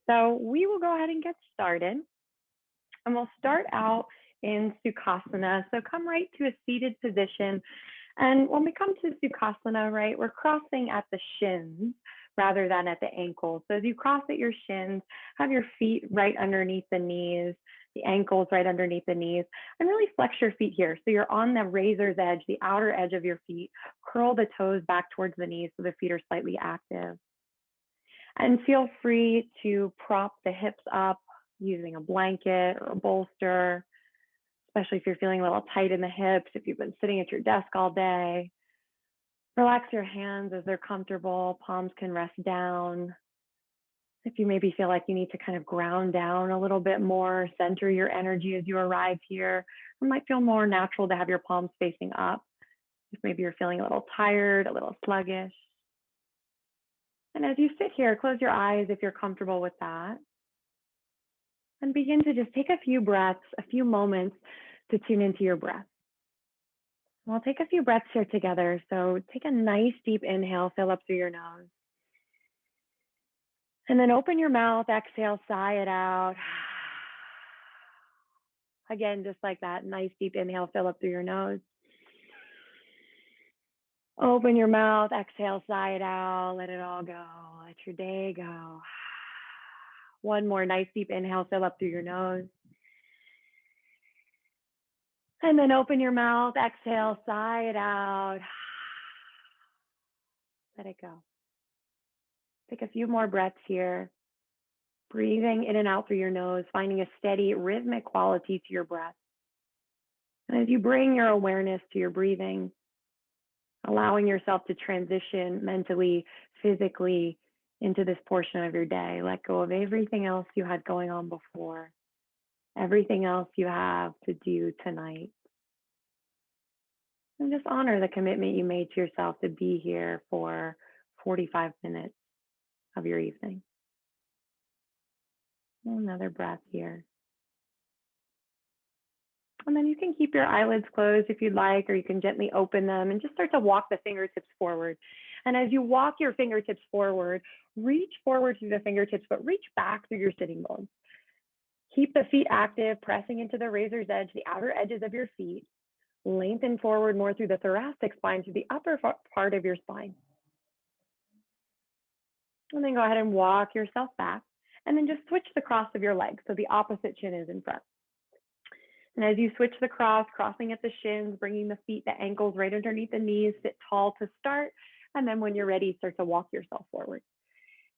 So we will go ahead and get started. And we'll start out in Sukhasana. So come right to a seated position. And when we come to Sukhasana, right, we're crossing at the shins rather than at the ankles. So as you cross at your shins, have your feet right underneath the knees, the ankles right underneath the knees, and really flex your feet here. So you're on the razor's edge, the outer edge of your feet. Curl the toes back towards the knees so the feet are slightly active. And feel free to prop the hips up using a blanket or a bolster, especially if you're feeling a little tight in the hips, if you've been sitting at your desk all day. Relax your hands as they're comfortable. Palms can rest down. If you maybe feel like you need to kind of ground down a little bit more, center your energy as you arrive here, it might feel more natural to have your palms facing up. If maybe you're feeling a little tired, a little sluggish. And as you sit here, close your eyes if you're comfortable with that. And begin to just take a few breaths, a few moments to tune into your breath. We'll take a few breaths here together. So take a nice deep inhale, fill up through your nose. And then open your mouth, exhale, sigh it out. Again, just like that, nice deep inhale, fill up through your nose. Open your mouth, exhale, sigh it out, let it all go. Let your day go. One more nice deep inhale, fill up through your nose. And then open your mouth, exhale, sigh it out. Let it go. Take a few more breaths here. Breathing in and out through your nose, finding a steady rhythmic quality to your breath. And as you bring your awareness to your breathing, allowing yourself to transition mentally, physically into this portion of your day. Let go of everything else you had going on before, everything else you have to do tonight. And just honor the commitment you made to yourself to be here for 45 minutes of your evening. Another breath here. And then you can keep your eyelids closed if you'd like, or you can gently open them and just start to walk the fingertips forward. And as you walk your fingertips forward, reach forward through the fingertips, but reach back through your sitting bones. Keep the feet active, pressing into the razor's edge, the outer edges of your feet. Lengthen forward more through the thoracic spine, through the upper part of your spine. And then go ahead and walk yourself back. And then just switch the cross of your legs so the opposite shin is in front. And as you switch the cross, crossing at the shins, bringing the feet, the ankles right underneath the knees, sit tall to start. And then when you're ready, start to walk yourself forward.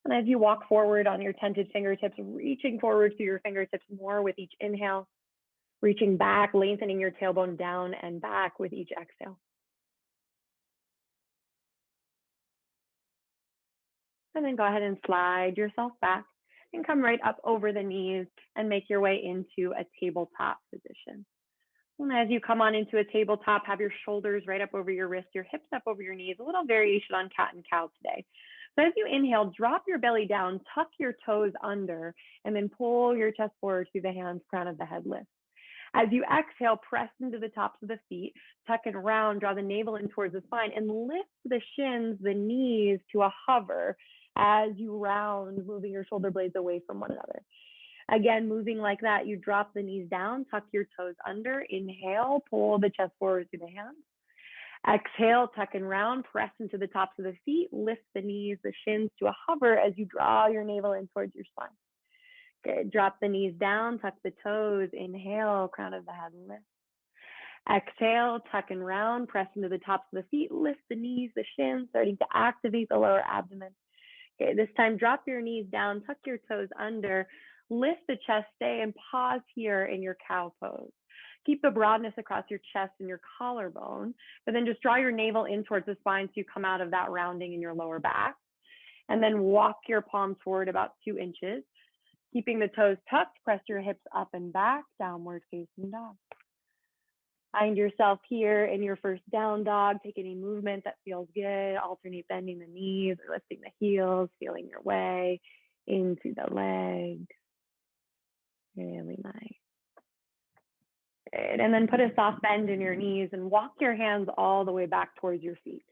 And as you walk forward on your tented fingertips, reaching forward through your fingertips more with each inhale, reaching back, lengthening your tailbone down and back with each exhale. And then go ahead and slide yourself back and come right up over the knees and make your way into a tabletop position. And as you come on into a tabletop, have your shoulders right up over your wrist, your hips up over your knees, a little variation on cat and cow today. So as you inhale, drop your belly down, tuck your toes under, and then pull your chest forward through the hands, crown of the head lift. As you exhale, press into the tops of the feet, tuck and round, draw the navel in towards the spine, and lift the shins, the knees to a hover as you round, moving your shoulder blades away from one another. Again, moving like that, you drop the knees down, tuck your toes under, inhale, pull the chest forward through the hands. Exhale, tuck and round, press into the tops of the feet, lift the knees, the shins to a hover as you draw your navel in towards your spine. Good, drop the knees down, tuck the toes, inhale, crown of the head, lift. Exhale, tuck and round, press into the tops of the feet, lift the knees, the shins, starting to activate the lower abdomen. Okay, this time, drop your knees down, tuck your toes under, lift the chest, stay and pause here in your cow pose. Keep the broadness across your chest and your collarbone, but then just draw your navel in towards the spine so you come out of that rounding in your lower back. And then walk your palms forward about 2 inches. Keeping the toes tucked, press your hips up and back, downward facing dog. Find yourself here in your first down dog. Take any movement that feels good. Alternate bending the knees or lifting the heels, feeling your way into the legs. Really nice. Good. And then put a soft bend in your knees and walk your hands all the way back towards your feet.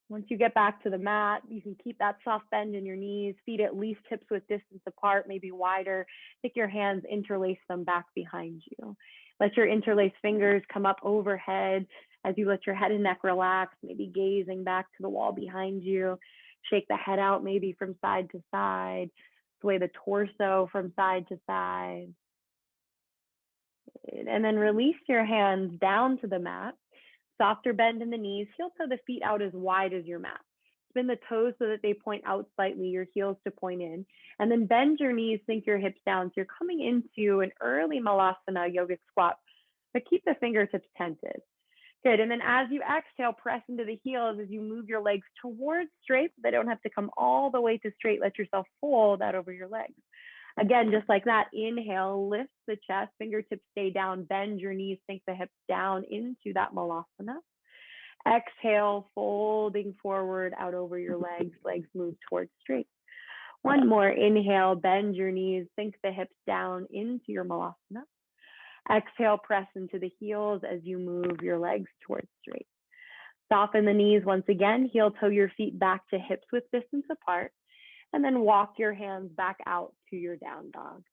Once you get back to the mat, you can keep that soft bend in your knees, feet at least hips width distance apart, maybe wider. Take your hands, interlace them back behind you. Let your interlaced fingers come up overhead as you let your head and neck relax, maybe gazing back to the wall behind you. Shake the head out maybe from side to side. Sway the torso from side to side. And then release your hands down to the mat. Softer bend in the knees, heel toe the feet out as wide as your mat. Spin the toes so that they point out slightly, your heels to point in. And then bend your knees, sink your hips down. So you're coming into an early malasana yogic squat, but keep the fingertips tented. Good, and then as you exhale, press into the heels as you move your legs towards straight. So they don't have to come all the way to straight. Let yourself fold out over your legs. Again, just like that, inhale, lift the chest, fingertips stay down, bend your knees, sink the hips down into that malasana. Exhale, folding forward out over your legs, legs move towards straight. One more, inhale, bend your knees, sink the hips down into your malasana. Exhale, press into the heels as you move your legs towards straight. Soften the knees once again, heel toe your feet back to hips width distance apart. And then walk your hands back out to your down dog.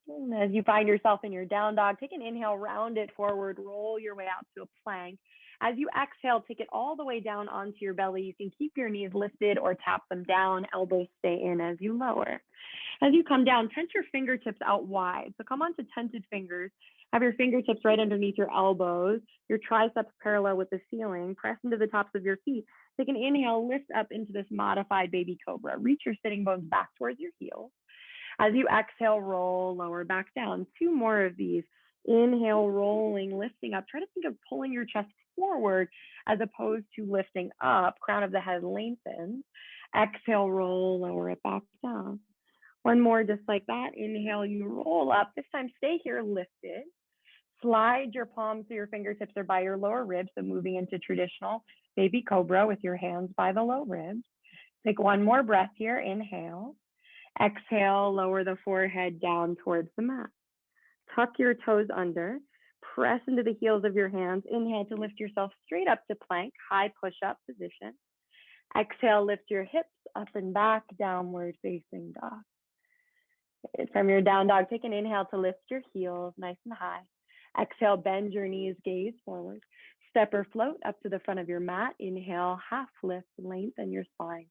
And as you find yourself in your down dog, take an inhale, round it forward, roll your way out to a plank. As you exhale, take it all the way down onto your belly. You can keep your knees lifted or tap them down, elbows stay in as you lower. As you come down, tense your fingertips out wide. So come onto tented fingers. Have your fingertips right underneath your elbows, your triceps parallel with the ceiling. Press into the tops of your feet. Take an inhale, lift up into this modified baby cobra. Reach your sitting bones back towards your heels. As you exhale, roll, lower back down. 2 more of these. Inhale, rolling, lifting up. Try to think of pulling your chest forward as opposed to lifting up. Crown of the head lengthens. Exhale, roll, lower it back down. One more just like that. Inhale, you roll up. This time, stay here lifted. Slide your palms so your fingertips are by your lower ribs, so moving into traditional baby cobra with your hands by the low ribs. Take one more breath here. Inhale. Exhale, lower the forehead down towards the mat. Tuck your toes under. Press into the heels of your hands. Inhale to lift yourself straight up to plank, high push-up position. Exhale, lift your hips up and back, downward facing dog. From your down dog, take an inhale to lift your heels nice and high. Exhale, bend your knees, gaze forward. Step or float up to the front of your mat. Inhale, half lift, lengthen your spine.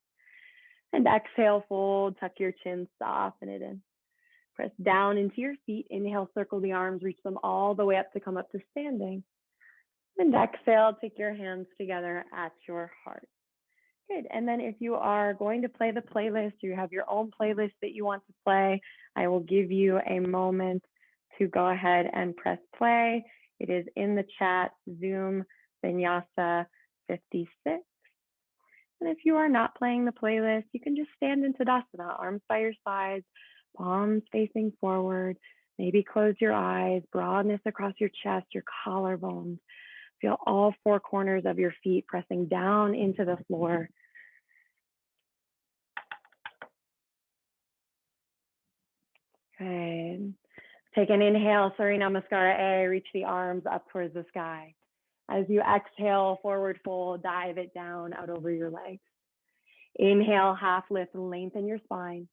And exhale, fold, tuck your chin, soften it in. Press down into your feet. Inhale, circle the arms, reach them all the way up to come up to standing. And exhale, take your hands together at your heart. Good. And then if you are going to play the playlist, you have your own playlist that you want to play, I will give you a moment to go ahead and press play. It is in the chat, Zoom Vinyasa 56. And if you are not playing the playlist, you can just stand in Tadasana, arms by your sides, palms facing forward. Maybe close your eyes, broadness across your chest, your collarbones. Feel all 4 corners of your feet pressing down into the floor. Good. Take an inhale, Surya Namaskara A, reach the arms up towards the sky. As you exhale, forward fold, dive it down out over your legs. Inhale, half lift, lengthen your spine.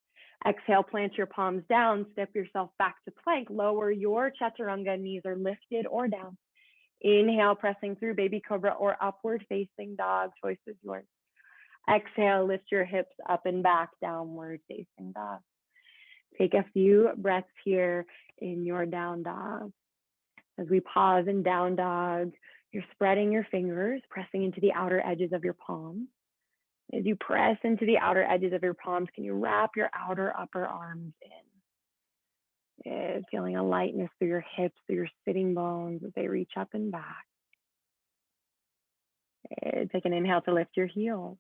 Exhale, plant your palms down, step yourself back to plank. Lower your chaturanga, knees are lifted or down. Inhale, pressing through baby cobra or upward facing dog, choice is yours. Exhale, lift your hips up and back, downward facing dog. Take a few breaths here in your down dog. As we pause in down dog, you're spreading your fingers, pressing into the outer edges of your palms. As you press into the outer edges of your palms, can you wrap your outer upper arms in? Feeling a lightness through your hips, through your sitting bones as they reach up and back. Take an inhale to lift your heels.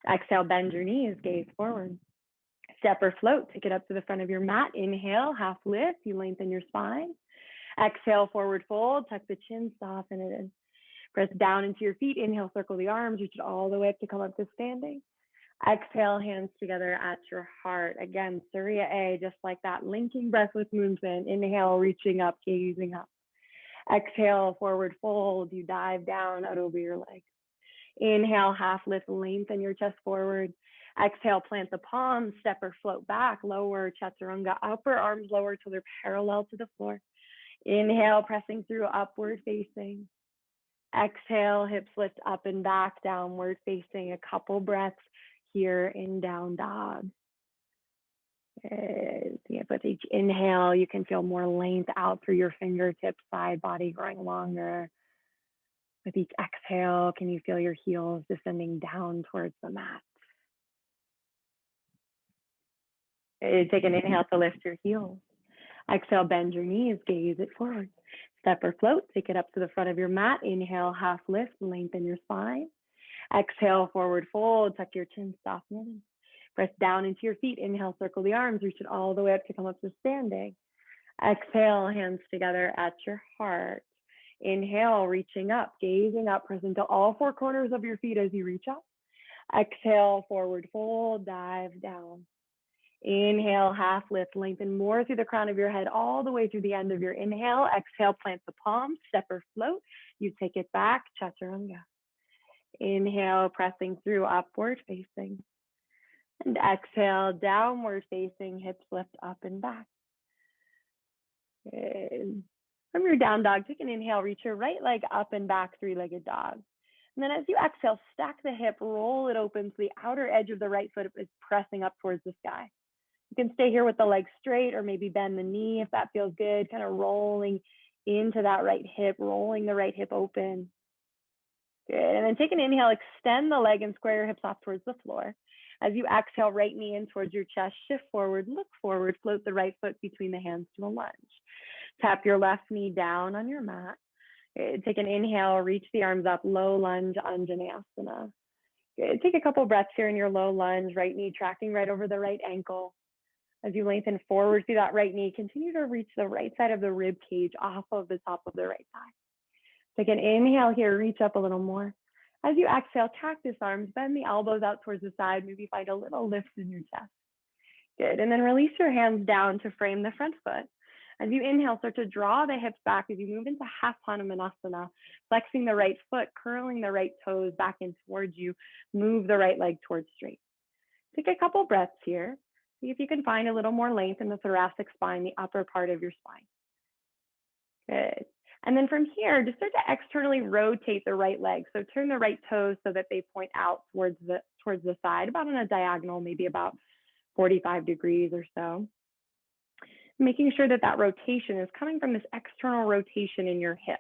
Exhale, bend your knees, gaze forward. Step or float, take it up to the front of your mat. Inhale, half lift, you lengthen your spine. Exhale, forward fold, tuck the chin, soften it in. Press down into your feet. Inhale, circle the arms, reach it all the way up to come up to standing. Exhale, hands together at your heart. Again, Surya A, just like that, linking breath with movement. Inhale, reaching up, gazing up. Exhale, forward fold, you dive down out over your legs. Inhale, half lift, lengthen your chest forward. Exhale, plant the palms, step or float back, lower chaturanga, upper arms lower till they're parallel to the floor. Inhale, pressing through, upward facing. Exhale, hips lift up and back, downward facing. A couple breaths here in down dog. With each inhale, you can feel more length out through your fingertips, side body growing longer. With each exhale, can you feel your heels descending down towards the mat? Take an inhale to lift your heels. Exhale, bend your knees, gaze it forward. Step or float, take it up to the front of your mat. Inhale, half lift, lengthen your spine. Exhale, forward fold, tuck your chin, soften it in. Press down into your feet. Inhale, circle the arms, reach it all the way up to come up to standing. Exhale, hands together at your heart. Inhale, reaching up, gazing up, press into all four corners of your feet as you reach up. Exhale, forward fold, dive down. Inhale, half lift, lengthen more through the crown of your head all the way through the end of your inhale. Exhale, plant the palms, step or float. You take it back, chaturanga. Inhale, pressing through, upward facing. And exhale, downward facing, hips lift up and back. Good. From your down dog, take an inhale, reach your right leg up and back, three-legged dog. And then as you exhale, stack the hip, roll it open so the outer edge of the right foot is pressing up towards the sky. You can stay here with the leg straight or maybe bend the knee if that feels good, kind of rolling into that right hip, rolling the right hip open. Good. And then take an inhale, extend the leg and square your hips off towards the floor. As you exhale, right knee in towards your chest, shift forward, look forward, float the right foot between the hands to a lunge. Tap your left knee down on your mat. Take an inhale, reach the arms up, low lunge, Anjaneyasana. Good. Take a couple breaths here in your low lunge, right knee tracking right over the right ankle. As you lengthen forward through that right knee, continue to reach the right side of the rib cage off of the top of the right thigh. Take an inhale here, reach up a little more. As you exhale, cactus arms, bend the elbows out towards the side, maybe find a little lift in your chest. Good, and then release your hands down to frame the front foot. As you inhale, start to draw the hips back as you move into half Hanumanasana, flexing the right foot, curling the right toes back in towards you, move the right leg towards straight. Take a couple breaths here. See if you can find a little more length in the thoracic spine, the upper part of your spine. Good. And then from here, just start to externally rotate the right leg. So turn the right toes so that they point out towards the side, about on a diagonal, maybe about 45 degrees or so. Making sure that that rotation is coming from this external rotation in your hip.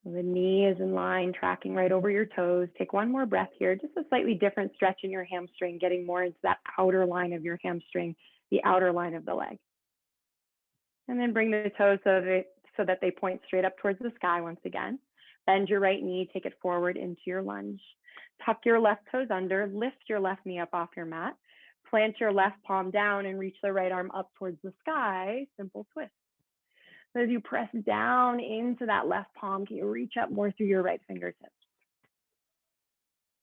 So the knee is in line, tracking right over your toes. Take one more breath here, just a slightly different stretch in your hamstring, getting more into that outer line of your hamstring, the outer line of the leg. And then bring the toes so that they point straight up towards the sky once again. Bend your right knee, take it forward into your lunge. Tuck your left toes under, lift your left knee up off your mat. Plant your left palm down and reach the right arm up towards the sky, simple twist. So as you press down into that left palm, can you reach up more through your right fingertips?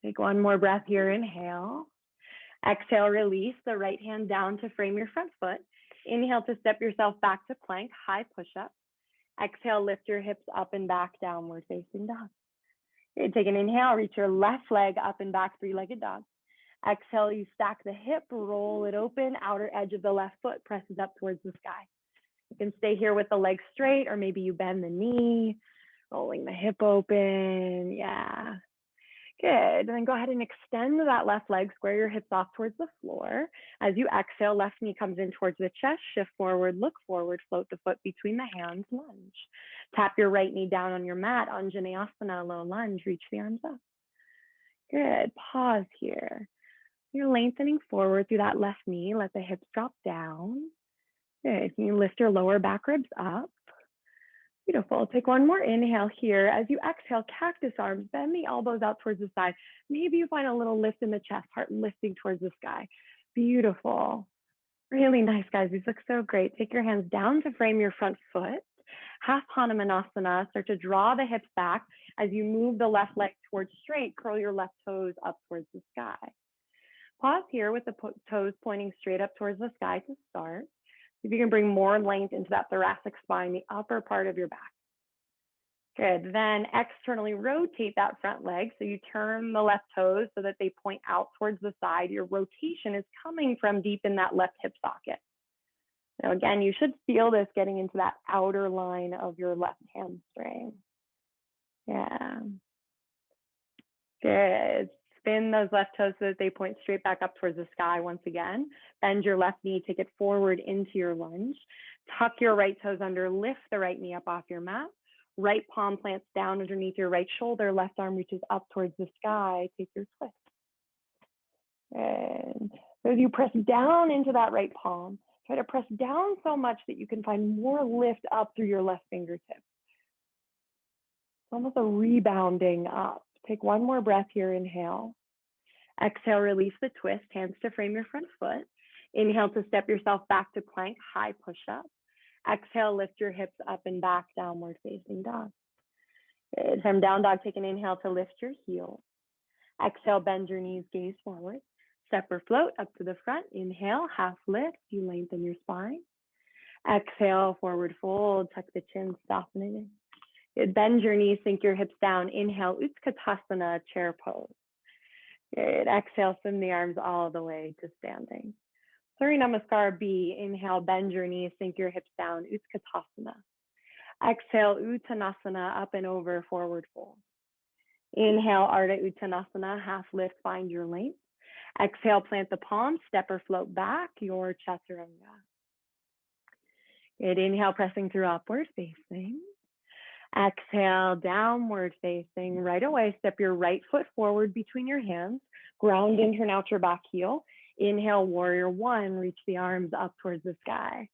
Take one more breath here, inhale. Exhale, release the right hand down to frame your front foot. Inhale to step yourself back to plank, high push-up. Exhale, lift your hips up and back, downward facing dog. Okay, take an inhale, reach your left leg up and back, three-legged dog. Exhale, you stack the hip, roll it open, outer edge of the left foot presses up towards the sky. You can stay here with the leg straight, or maybe you bend the knee, rolling the hip open, yeah. Good, and then go ahead and extend that left leg, square your hips off towards the floor. As you exhale, left knee comes in towards the chest, shift forward, look forward, float the foot between the hands, lunge. Tap your right knee down on your mat, Anjaneyasana, low lunge, reach the arms up. Good, pause here. You're lengthening forward through that left knee, let the hips drop down. Good, can you lift your lower back ribs up? Beautiful. Take one more inhale here. As you exhale, cactus arms, bend the elbows out towards the side. Maybe you find a little lift in the chest, heart lifting towards the sky. Beautiful. Really nice, guys. These look so great. Take your hands down to frame your front foot. Half Hanumanasana. Start to draw the hips back. As you move the left leg towards straight, curl your left toes up towards the sky. Pause here with the toes pointing straight up towards the sky to start. If you can bring more length into that thoracic spine, the upper part of your back. Good. Then externally rotate that front leg. So you turn the left toes so that they point out towards the side. Your rotation is coming from deep in that left hip socket. Now, again, you should feel this getting into that outer line of your left hamstring. Yeah. Good. Spin those left toes so that they point straight back up towards the sky once again. Bend your left knee, take it forward into your lunge. Tuck your right toes under, lift the right knee up off your mat. Right palm plants down underneath your right shoulder, left arm reaches up towards the sky. Take your twist. And so as you press down into that right palm, try to press down so much that you can find more lift up through your left fingertip. It's almost a rebounding up. Take one more breath here, inhale. Exhale, release the twist, hands to frame your front foot. Inhale to step yourself back to plank, high push-up. Exhale, lift your hips up and back, downward facing dog. Good. From down dog, take an inhale to lift your heels. Exhale, bend your knees, gaze forward. Step or float up to the front. Inhale, half lift, you lengthen your spine. Exhale, forward fold, tuck the chin, soften it in. Good. Bend your knees, sink your hips down. Inhale, Utkatasana, chair pose. Good. Exhale, swim the arms all the way to standing. Surya Namaskar B. Inhale, bend your knees, sink your hips down, Utkatasana. Exhale, Uttanasana, up and over, forward fold. Inhale, Ardha Uttanasana, half lift, find your length. Exhale, plant the palms, step or float back, your Chaturanga. Good. Inhale, pressing through upward facing. Exhale, downward facing. Right away, step your right foot forward between your hands. Ground in, turn out your back heel. Inhale, warrior one, reach the arms up towards the sky.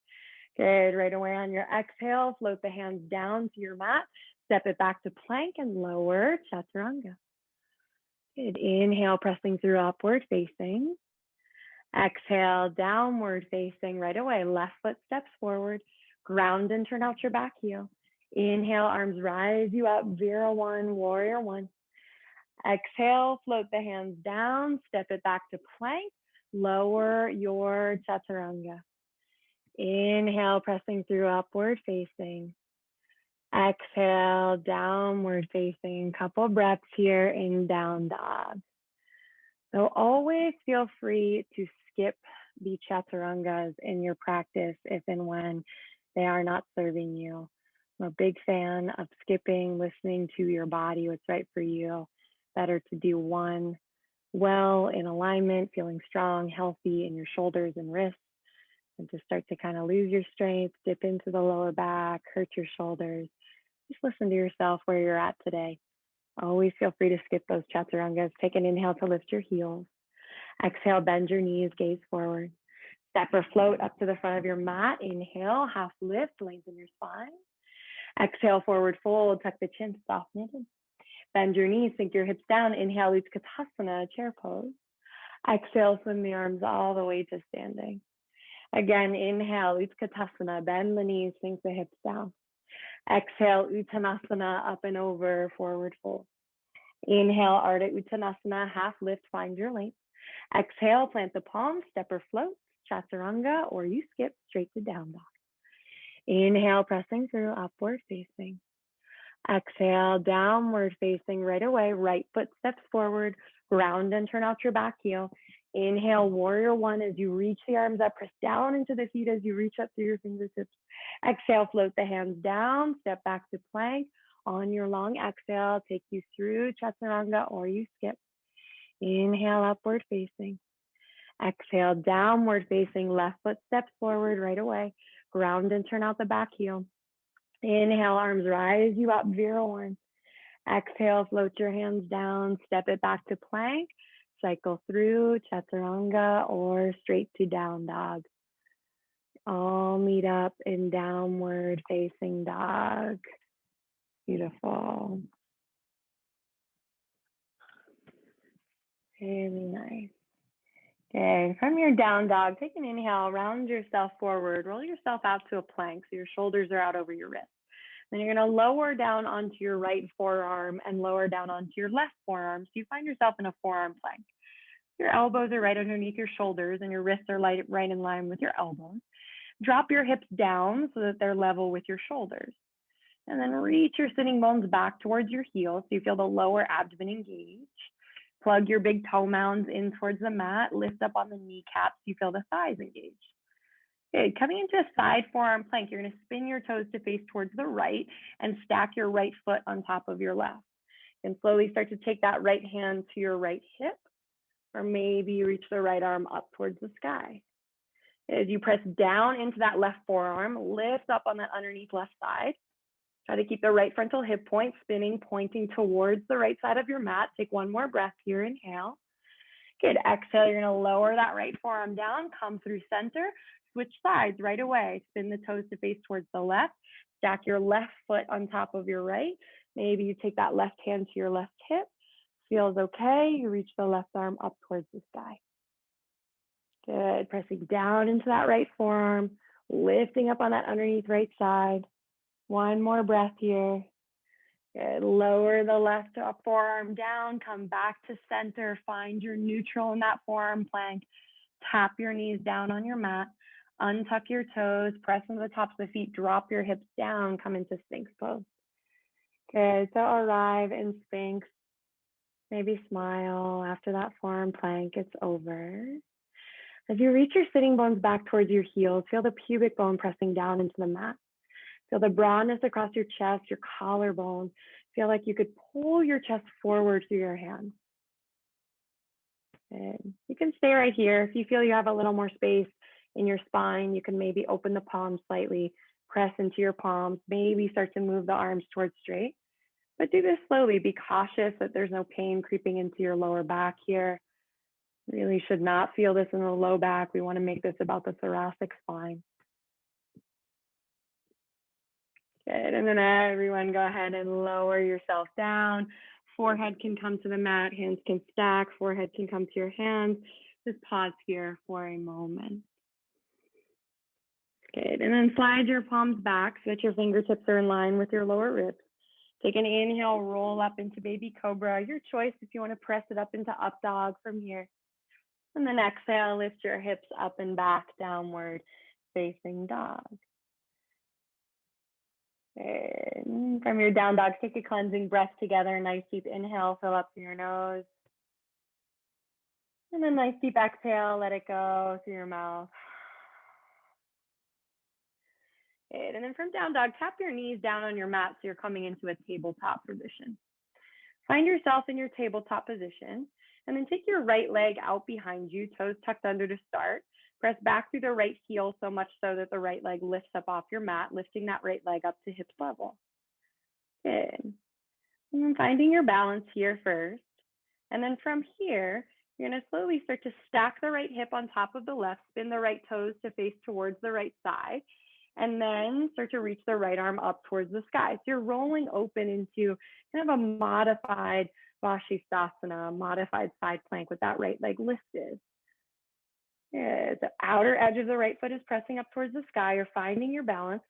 Good. Right away on your exhale, float the hands down to your mat. Step it back to plank and lower, Chaturanga. Good. Inhale, pressing through upward facing. Exhale, downward facing. Right away, left foot steps forward. Ground and turn out your back heel. Inhale, arms rise you up, Vira one, warrior one. Exhale, float the hands down, step it back to plank, lower your Chaturanga. Inhale, pressing through upward facing. Exhale, downward facing. Couple breaths here in down dog. So always feel free to skip the Chaturangas in your practice if and when they are not serving you. I'm a big fan of skipping, listening to your body, what's right for you. Better to do one well in alignment, feeling strong, healthy in your shoulders and wrists, and to start to kind of lose your strength, dip into the lower back, hurt your shoulders. Just listen to yourself where you're at today. Always feel free to skip those Chaturangas. Take an inhale to lift your heels. Exhale, bend your knees, gaze forward. Step or float up to the front of your mat. Inhale, half lift, lengthen your spine. Exhale, forward fold, tuck the chin, soften it in. Bend your knees, sink your hips down. Inhale, Utkatasana, chair pose. Exhale, swim the arms all the way to standing. Again, inhale, Utkatasana, bend the knees, sink the hips down. Exhale, Uttanasana, up and over, forward fold. Inhale, Ardha Uttanasana, half lift, find your length. Exhale, plant the palms, step or float, Chaturanga, or you skip straight to down dog. Inhale, pressing through, upward facing. Exhale, downward facing. Right away, right foot steps forward, ground and turn out your back heel. Inhale, warrior one as you reach the arms up, press down into the feet as you reach up through your fingertips. Exhale, float the hands down, step back to plank. On your long exhale, take you through Chaturanga or you skip. Inhale, upward facing. Exhale, downward facing, left foot steps forward right away. Ground and turn out the back heel. Inhale, arms rise you up, Vira one. Exhale, float your hands down, step it back to plank. Cycle through Chaturanga or straight to down dog. All meet up in downward facing dog. Beautiful. Really nice. Okay, from your down dog, take an inhale, round yourself forward, roll yourself out to a plank so your shoulders are out over your wrist. Then you're going to lower down onto your right forearm and lower down onto your left forearm. So you find yourself in a forearm plank. Your elbows are right underneath your shoulders and your wrists are right in line with your elbows. Drop your hips down so that they're level with your shoulders. And then reach your sitting bones back towards your heels so you feel the lower abdomen engage. Plug your big toe mounds in towards the mat. Lift up on the kneecaps so you feel the thighs engage. Good. Coming into a side forearm plank, you're going to spin your toes to face towards the right and stack your right foot on top of your left. And slowly start to take that right hand to your right hip, or maybe you reach the right arm up towards the sky. As you press down into that left forearm, lift up on that underneath left side. Try to keep the right frontal hip point spinning, pointing towards the right side of your mat. Take one more breath here. Inhale. Good. Exhale. You're going to lower that right forearm down, come through center, switch sides right away. Spin the toes to face towards the left. Stack your left foot on top of your right. Maybe you take that left hand to your left hip. Feels okay. You reach the left arm up towards the sky. Good. Pressing down into that right forearm, lifting up on that underneath right side. One more breath here. Good. Lower the left forearm down, come back to center, find your neutral in that forearm plank. Tap your knees down on your mat, untuck your toes, press into the tops of the feet, drop your hips down, come into Sphinx pose. Good. So arrive in Sphinx. Maybe smile after that forearm plank. It's over. As you reach your sitting bones back towards your heels, feel the pubic bone pressing down into the mat. Feel the broadness across your chest, your collarbone. Feel like you could pull your chest forward through your hands. And you can stay right here. If you feel you have a little more space in your spine, you can maybe open the palms slightly, press into your palms, maybe start to move the arms towards straight. But do this slowly. Be cautious that there's no pain creeping into your lower back here. Really should not feel this in the low back. We want to make this about the thoracic spine. Good. And then everyone go ahead and lower yourself down. Forehead can come to the mat, hands can stack, forehead can come to your hands. Just pause here for a moment. Good. And then slide your palms back so that your fingertips are in line with your lower ribs. Take an inhale, roll up into baby cobra. Your choice if you want to press it up into up dog from here. And then exhale, lift your hips up and back, downward facing dog. And from your down dog, take a cleansing breath together. Nice deep inhale, fill up through your nose. And then nice deep exhale, let it go through your mouth. Good. And then from down dog, tap your knees down on your mat so you're coming into a tabletop position. Find yourself in your tabletop position, and then take your right leg out behind you, toes tucked under to start. Press back through the right heel so much so that the right leg lifts up off your mat, lifting that right leg up to hip level. Good. And then finding your balance here first. And then from here, you're going to slowly start to stack the right hip on top of the left, spin the right toes to face towards the right side, and then start to reach the right arm up towards the sky. So you're rolling open into kind of a modified Vashisthasana, modified side plank with that right leg lifted. Yeah, the outer edge of the right foot is pressing up towards the sky. You're finding your balance.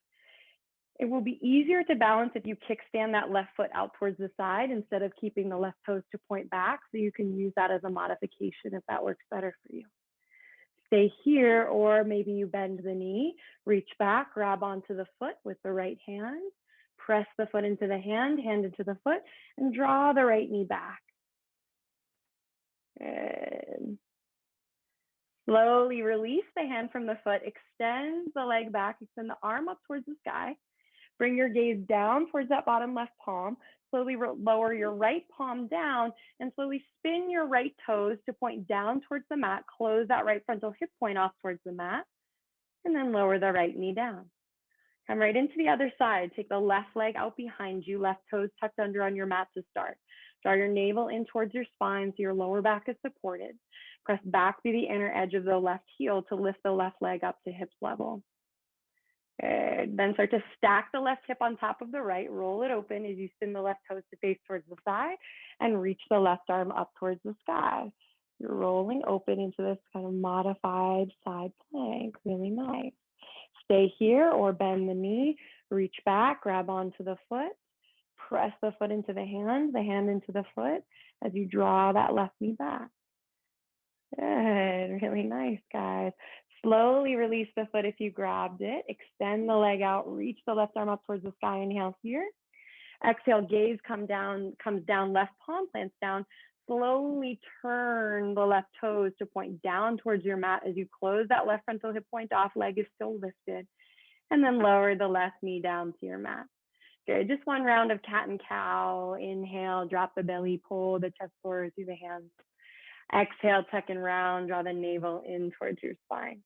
It will be easier to balance if you kickstand that left foot out towards the side instead of keeping the left toes to point back. So you can use that as a modification if that works better for you. Stay here, or maybe you bend the knee, reach back, grab onto the foot with the right hand, press the foot into the hand, hand into the foot, and draw the right knee back. Good. Slowly release the hand from the foot, extend the leg back, extend the arm up towards the sky. Bring your gaze down towards that bottom left palm. Slowly lower your right palm down and slowly spin your right toes to point down towards the mat. Close that right frontal hip point off towards the mat, and then lower the right knee down. Come right into the other side. Take the left leg out behind you, left toes tucked under on your mat to start. Draw your navel in towards your spine so your lower back is supported. Press back through the inner edge of the left heel to lift the left leg up to hip level. Good. Then start to stack the left hip on top of the right. Roll it open as you spin the left toes to face towards the side and reach the left arm up towards the sky. You're rolling open into this kind of modified side plank. Really nice. Stay here or bend the knee. Reach back, grab onto the foot. Press the foot into the hand into the foot as you draw that left knee back. Good. Really nice, guys. Slowly release the foot if you grabbed it. Extend the leg out. Reach the left arm up towards the sky. Inhale here. Exhale, gaze comes down, left palm plants down. Slowly turn the left toes to point down towards your mat as you close that left frontal hip point off. Leg is still lifted. And then lower the left knee down to your mat. Good. Just one round of cat and cow. Inhale, drop the belly, pull the chest forward through the hands. Exhale, tuck and round, draw the navel in towards your spine.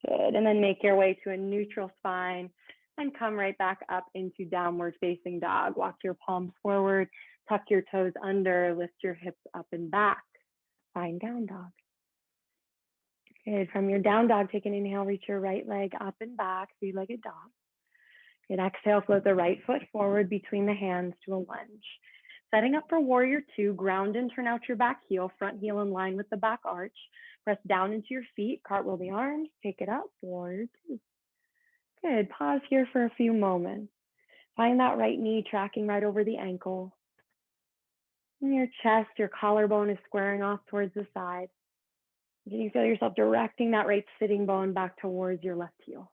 Good. And then make your way to a neutral spine and come right back up into downward facing dog. Walk your palms forward, tuck your toes under, lift your hips up and back. Find down dog. Good. From your down dog, take an inhale, reach your right leg up and back, three-legged dog. Good. Exhale, float the right foot forward between the hands to a lunge. Setting up for warrior two, ground and turn out your back heel, front heel in line with the back arch. Press down into your feet, cartwheel the arms, take it up, warrior two. Good. Pause here for a few moments. Find that right knee tracking right over the ankle. In your chest, your collarbone is squaring off towards the side. Can you feel yourself directing that right sitting bone back towards your left heel?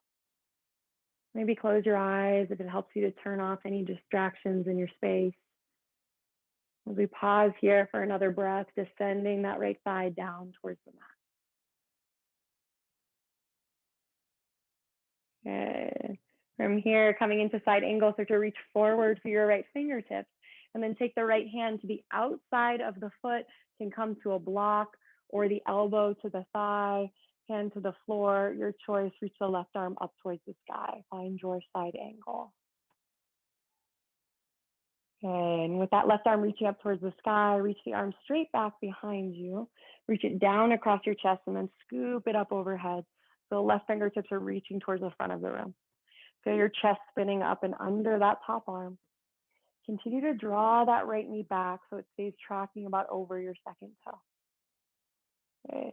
Maybe close your eyes if it helps you to turn off any distractions in your space. As we pause here for another breath, descending that right thigh down towards the mat. Good. From here, coming into side angle, start to reach forward for your right fingertips, and then take the right hand to the outside of the foot, can come to a block, or the elbow to the thigh, hand to the floor, your choice. Reach the left arm up towards the sky. Find your side angle. Okay, and with that left arm reaching up towards the sky, reach the arm straight back behind you. Reach it down across your chest and then scoop it up overhead. So the left fingertips are reaching towards the front of the room. Feel your chest spinning up and under that top arm. Continue to draw that right knee back so it stays tracking about over your second toe. Okay.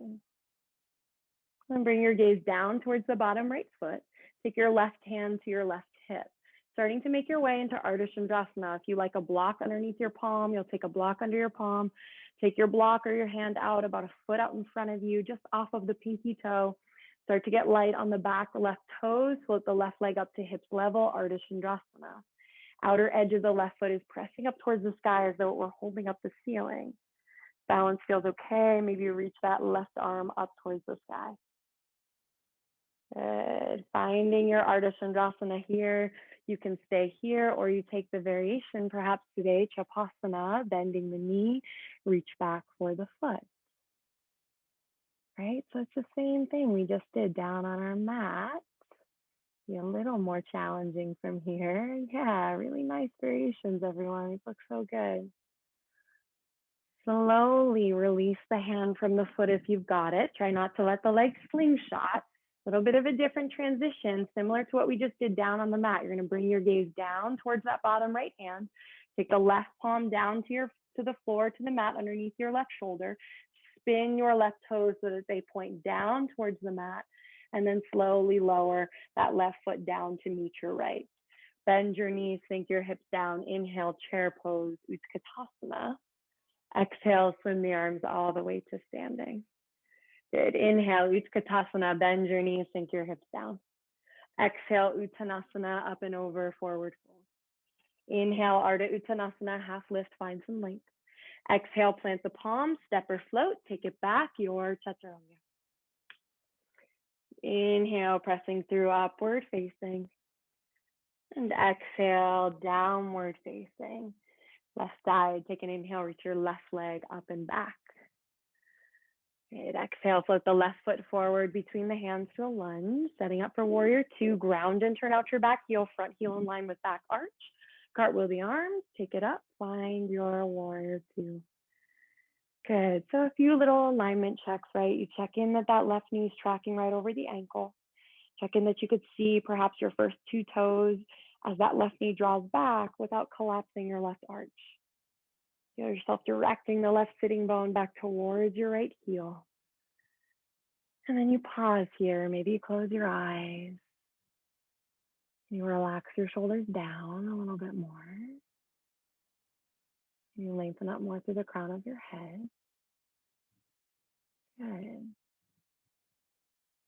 And bring your gaze down towards the bottom right foot. Take your left hand to your left hip. Starting to make your way into Ardha Chandrasana. If you like a block underneath your palm, you'll take a block under your palm. Take your block or your hand out about a foot out in front of you, just off of the pinky toe. Start to get light on the back left toes. Float the left leg up to hips level, Ardha Chandrasana. Outer edge of the left foot is pressing up towards the sky as though it were holding up the ceiling. Balance feels okay. Maybe you reach that left arm up towards the sky. Good. Finding your Ardha Chandrasana here. You can stay here or you take the variation, perhaps today, Chapasana, bending the knee, reach back for the foot. Right? So it's the same thing we just did down on our mat. Be a little more challenging from here. Yeah, really nice variations, everyone. It looks so good. Slowly release the hand from the foot if you've got it. Try not to let the leg slingshot. A little bit of a different transition, similar to what we just did down on the mat. You're going to bring your gaze down towards that bottom right hand. Take the left palm down to the floor, to the mat underneath your left shoulder. Spin your left toes so that they point down towards the mat, and then slowly lower that left foot down to meet your right. Bend your knees, sink your hips down. Inhale, chair pose, Utkatasana. Exhale, swim the arms all the way to standing. Good. Inhale, Utkatasana, bend your knees, sink your hips down. Exhale, Uttanasana, up and over, forward fold. Inhale, Ardha Uttanasana, half lift, find some length. Exhale, plant the palms, step or float, take it back, your Chaturanga. Inhale, pressing through, upward facing. And exhale, downward facing. Left side, take an inhale, reach your left leg up and back. Good. Exhale, float the left foot forward between the hands to a lunge. Setting up for warrior two, ground and turn out your back heel, front heel in line with back arch. Cartwheel the arms, take it up, find your warrior two. Good. So a few little alignment checks, right? You check in that that left knee is tracking right over the ankle. Check in that you could see perhaps your first two toes as that left knee draws back without collapsing your left arch. Feel yourself directing the left sitting bone back towards your right heel. And then you pause here. Maybe you close your eyes. You relax your shoulders down a little bit more. You lengthen up more through the crown of your head. Good.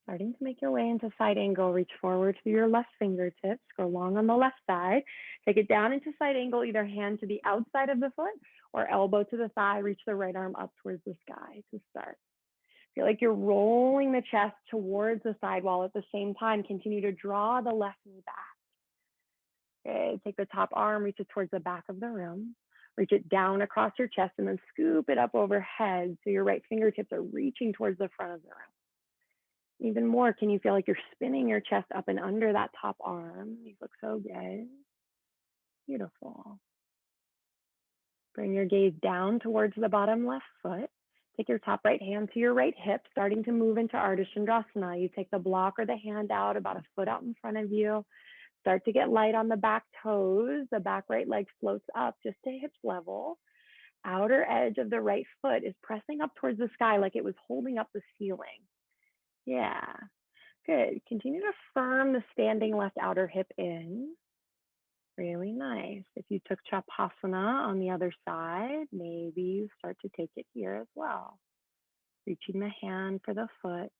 Starting to make your way into side angle, reach forward to your left fingertips, go long on the left side, take it down into side angle, either hand to the outside of the foot or elbow to the thigh, reach the right arm up towards the sky to start. Feel like you're rolling the chest towards the side while at the same time continue to draw the left knee back. Okay, take the top arm, reach it towards the back of the room, reach it down across your chest and then scoop it up overhead so your right fingertips are reaching towards the front of the room. Even more, can you feel like you're spinning your chest up and under that top arm? These look so good. Beautiful. Bring your gaze down towards the bottom left foot. Take your top right hand to your right hip, starting to move into Ardha Chandrasana. You take the block or the hand out about a foot out in front of you. Start to get light on the back toes. The back right leg floats up just to hip level. Outer edge of the right foot is pressing up towards the sky like it was holding up the ceiling. Yeah, good. Continue to firm the standing left outer hip in. Really nice. If you took Chapasana on the other side, maybe you start to take it here as well. Reaching the hand for the foot.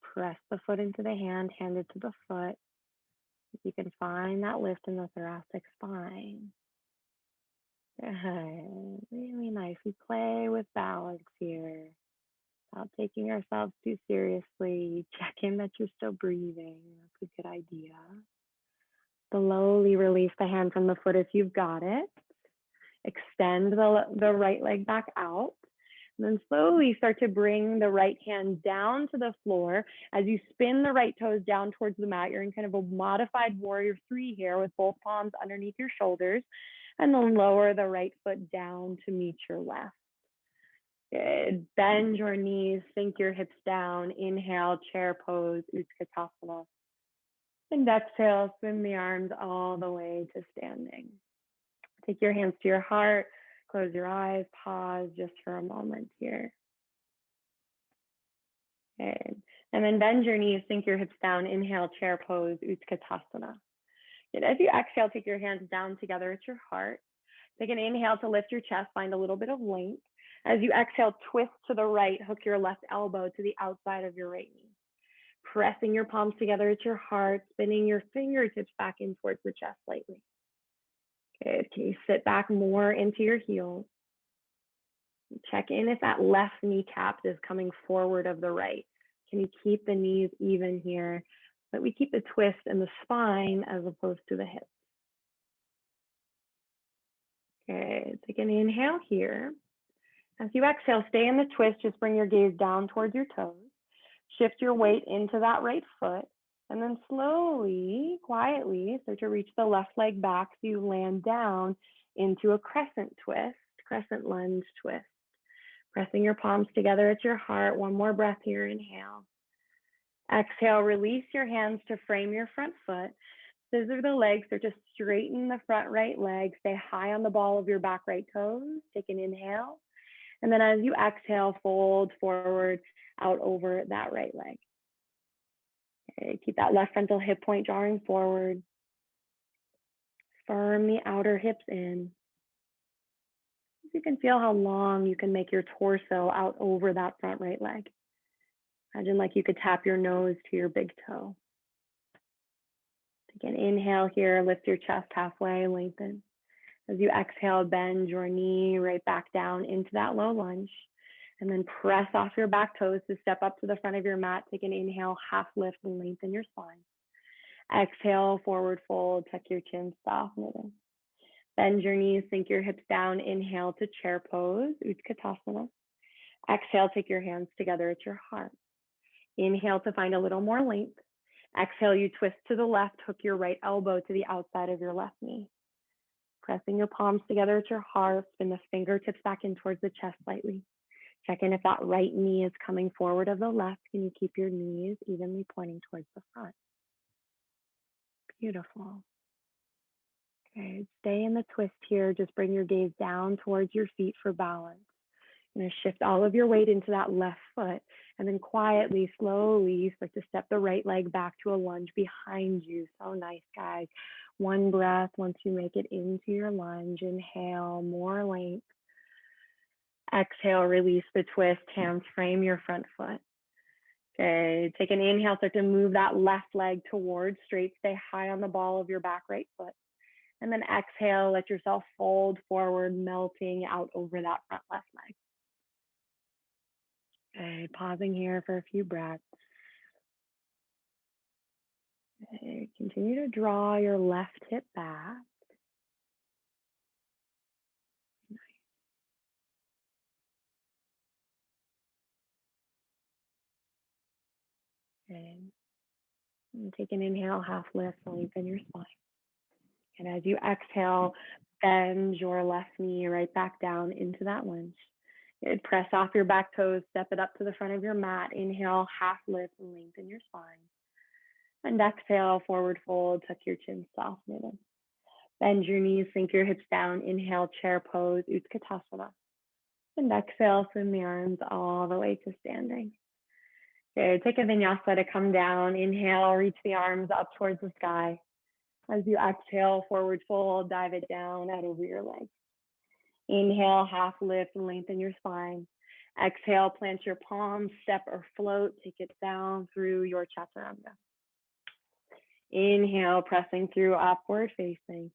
Press the foot into the hand, hand it to the foot. If you can find that lift in the thoracic spine. Good. Really nice. We play with balance here. Without taking ourselves too seriously. Check in that you're still breathing. That's a good idea. Slowly release the hand from the foot if you've got it. Extend the right leg back out. And then slowly start to bring the right hand down to the floor. As you spin the right toes down towards the mat, you're in kind of a modified warrior 3 here with both palms underneath your shoulders. And then lower the right foot down to meet your left. Good. Bend your knees, sink your hips down. Inhale, chair pose, Utkatasana. And exhale, swim the arms all the way to standing. Take your hands to your heart, close your eyes, pause just for a moment here. Good. And then bend your knees, sink your hips down. Inhale, chair pose, Utkatasana. And as you exhale, take your hands down together at your heart. Take an inhale to lift your chest, find a little bit of length. As you exhale, twist to the right, hook your left elbow to the outside of your right knee. Pressing your palms together at your heart, spinning your fingertips back in towards the chest slightly. Good. Can you sit back more into your heels? Check in if that left kneecap is coming forward of the right. Can you keep the knees even here? But we keep the twist in the spine as opposed to the hips. Good. Take an inhale here. As you exhale, stay in the twist. Just bring your gaze down towards your toes. Shift your weight into that right foot. And then slowly, quietly, start to reach the left leg back so you land down into a crescent twist, crescent lunge twist. Pressing your palms together at your heart. One more breath here. Inhale. Exhale, release your hands to frame your front foot. Scissor the legs, start to straighten the front right leg. Stay high on the ball of your back right toes. Take an inhale. And then as you exhale, fold forward out over that right leg. Okay, keep that left frontal hip point drawing forward. Firm the outer hips in. You can feel how long you can make your torso out over that front right leg. Imagine like you could tap your nose to your big toe. Take an inhale here, lift your chest halfway, lengthen. As you exhale, bend your knee right back down into that low lunge. And then press off your back toes to step up to the front of your mat. Take an inhale, half lift and lengthen your spine. Exhale, forward fold, tuck your chin, soften it in. Bend your knees, sink your hips down. Inhale to chair pose, Utkatasana. Exhale, take your hands together at your heart. Inhale to find a little more length. Exhale, you twist to the left, hook your right elbow to the outside of your left knee. Pressing your palms together at your heart, spin the fingertips back in towards the chest slightly. Check in if that right knee is coming forward of the left. Can you keep your knees evenly pointing towards the front? Beautiful. Okay, stay in the twist here. Just bring your gaze down towards your feet for balance. You're going to shift all of your weight into that left foot. And then quietly, slowly, start to step the right leg back to a lunge behind you. So nice, guys. One breath once you make it into your lunge. Inhale, more length. Exhale, release the twist. Hands frame your front foot. Okay, take an inhale, start to move that left leg towards straight, stay high on the ball of your back right foot. And then exhale, let yourself fold forward, melting out over that front left leg. Okay, pausing here for a few breaths. Okay, continue to draw your left hip back. And take an inhale, half lift, lengthen your spine. And as you exhale, bend your left knee right back down into that lunge. Press off your back toes, step it up to the front of your mat. Inhale, half lift, and lengthen your spine. And exhale, forward fold, tuck your chin, soften it in. Bend your knees, sink your hips down. Inhale, chair pose, Utkatasana. And exhale, swim the arms all the way to standing. Okay, take a vinyasa to come down. Inhale, reach the arms up towards the sky. As you exhale, forward fold, dive it down out over your legs. Inhale, half lift and lengthen your spine. Exhale, plant your palms, step or float, take it down through your chaturanga. Inhale, pressing through upward facing.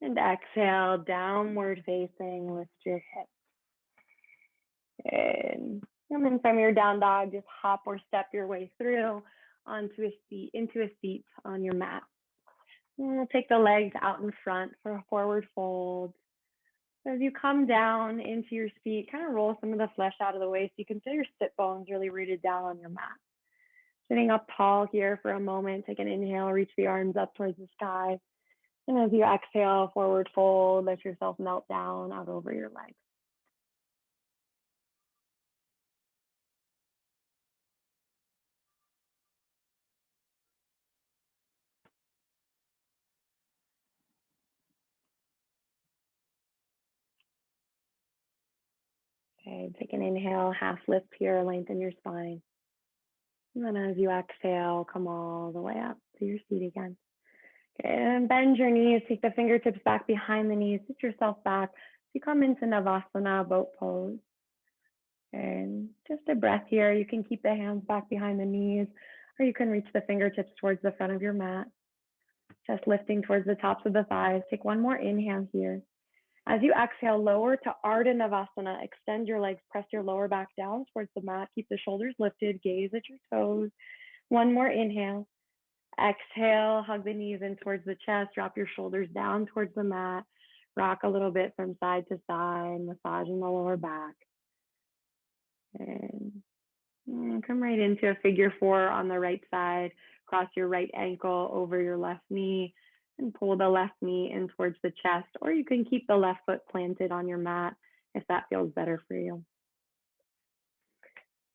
And exhale, downward facing, lift your hips. And then from your down dog, just hop or step your way through onto a seat, into a seat on your mat. And we'll take the legs out in front for a forward fold. So as you come down into your seat, kind of roll some of the flesh out of the way so you can feel your sit bones really rooted down on your mat. Sitting up tall here for a moment, take an inhale, reach the arms up towards the sky. And as you exhale, forward fold, let yourself melt down out over your legs. Okay, take an inhale, half lift here, lengthen your spine. And then as you exhale, come all the way up to your seat again. Okay, and bend your knees, take the fingertips back behind the knees, sit yourself back. So you come into Navasana, boat pose. And just a breath here. You can keep the hands back behind the knees, or you can reach the fingertips towards the front of your mat. Just lifting towards the tops of the thighs. Take one more inhale here. As you exhale, lower to Ardha Navasana. Extend your legs, press your lower back down towards the mat. Keep the shoulders lifted, gaze at your toes. One more inhale. Exhale, hug the knees in towards the chest. Drop your shoulders down towards the mat. Rock a little bit from side to side, massaging the lower back. And come right into a figure four on the right side. Cross your right ankle over your left knee and pull the left knee in towards the chest, or you can keep the left foot planted on your mat if that feels better for you.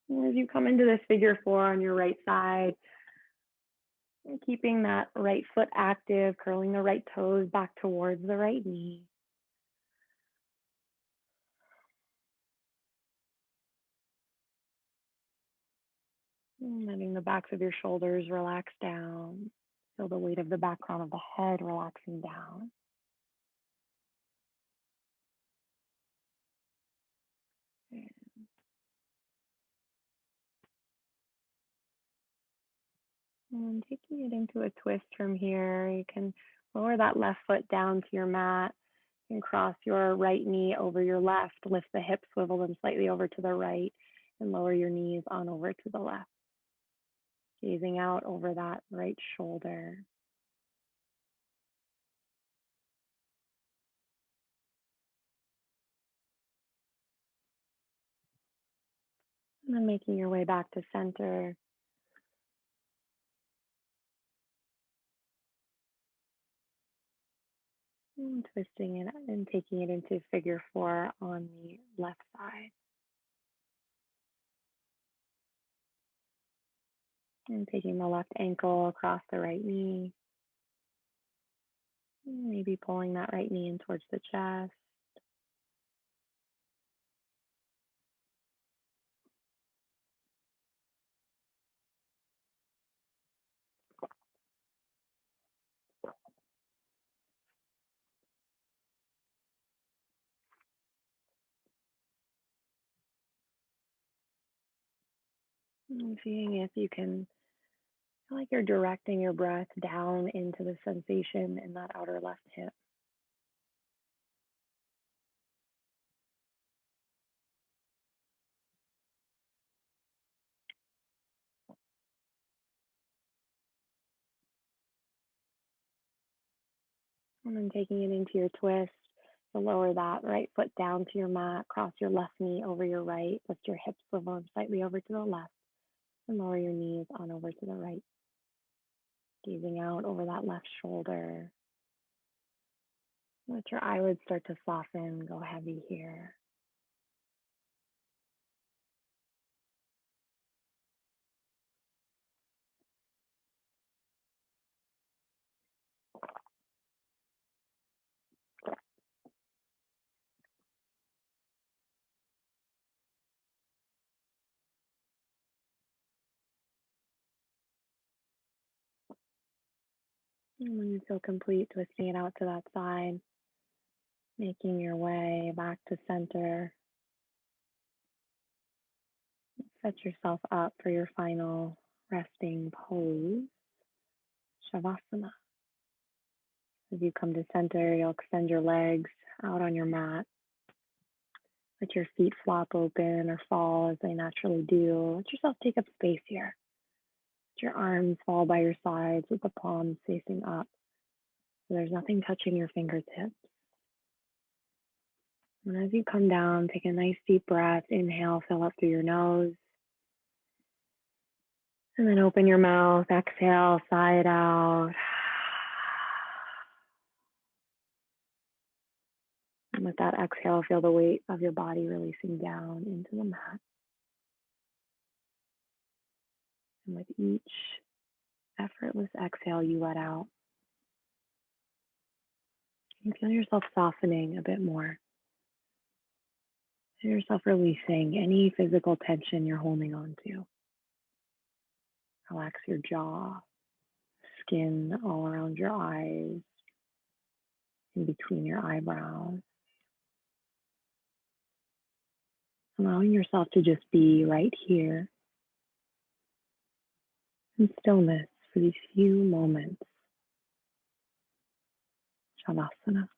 And as you come into this figure four on your right side, keeping that right foot active, curling the right toes back towards the right knee. And letting the backs of your shoulders relax down. Feel the weight of the back crown of the head relaxing down. And taking it into a twist from here, you can lower that left foot down to your mat and cross your right knee over your left. Lift the hips, swivel them slightly over to the right, and lower your knees on over to the left. Gazing out over that right shoulder. And then making your way back to center. And twisting it and taking it into figure four on the left side. And taking the left ankle across the right knee. Maybe pulling that right knee in towards the chest. And seeing if you can feel like you're directing your breath down into the sensation in that outer left hip. And then taking it into your twist, to lower that right foot down to your mat, cross your left knee over your right, lift your hips swivel slightly over to the left, and lower your knees on over to the right. Gazing out over that left shoulder. Let your eyelids start to soften, go heavy here. And when you feel complete, twisting it out to that side, making your way back to center. Set yourself up for your final resting pose, Shavasana. As you come to center, you'll extend your legs out on your mat. Let your feet flop open or fall as they naturally do. Let yourself take up space here. Let your arms fall by your sides with the palms facing up. So there's nothing touching your fingertips. And as you come down, take a nice deep breath. Inhale, fill up through your nose. And then open your mouth. Exhale, sigh it out. And with that exhale, feel the weight of your body releasing down into the mat. And with each effortless exhale you let out, you feel yourself softening a bit more. Feel yourself releasing any physical tension you're holding on to. Relax your jaw, skin all around your eyes, in between your eyebrows. Allowing yourself to just be right here in stillness for these few moments. Shavasana.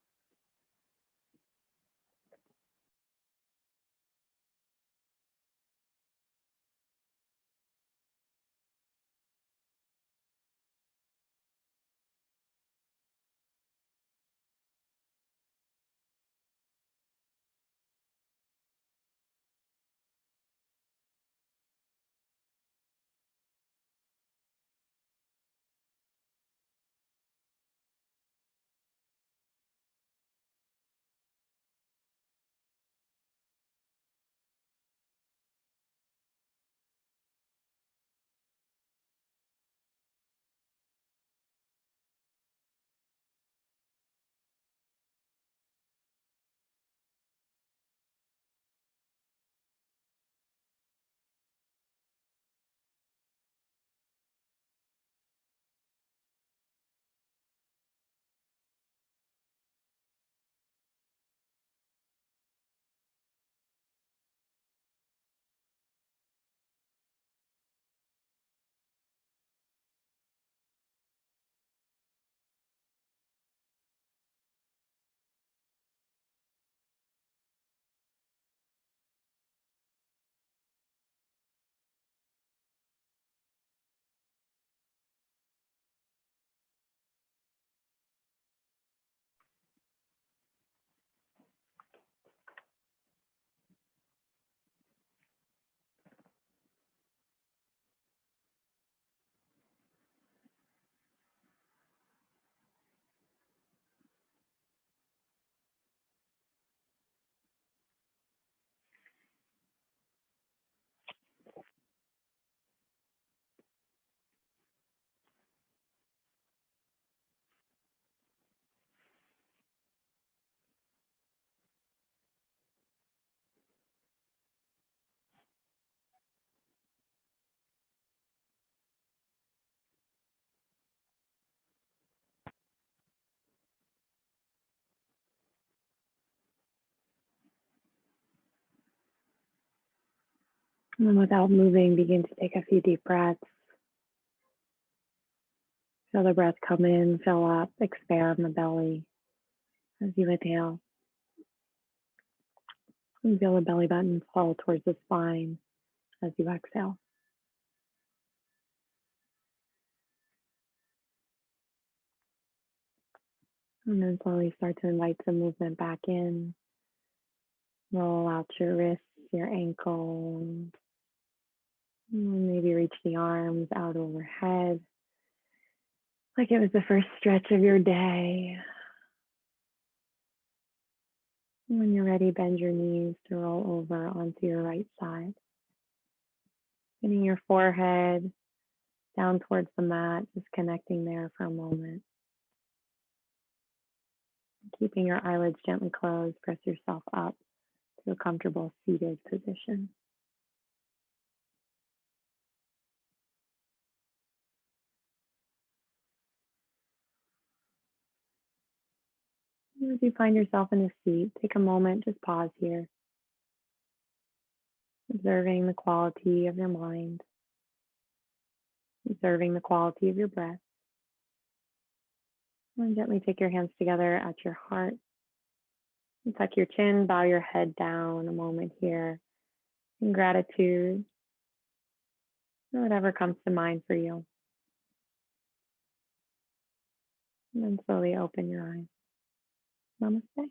And without moving, begin to take a few deep breaths. Feel the breath come in, fill up, expand the belly as you inhale. And feel the belly button fall towards the spine as you exhale. And then slowly start to invite some movement back in. Roll out your wrists, your ankles. Maybe reach the arms out overhead, like it was the first stretch of your day. When you're ready, bend your knees to roll over onto your right side. Getting your forehead down towards the mat, just connecting there for a moment. Keeping your eyelids gently closed, press yourself up to a comfortable seated position. As you find yourself in a seat, take a moment, just pause here, observing the quality of your mind, observing the quality of your breath. And gently take your hands together at your heart. And tuck your chin, bow your head down a moment here in gratitude for whatever comes to mind for you. And then slowly open your eyes. Namaste.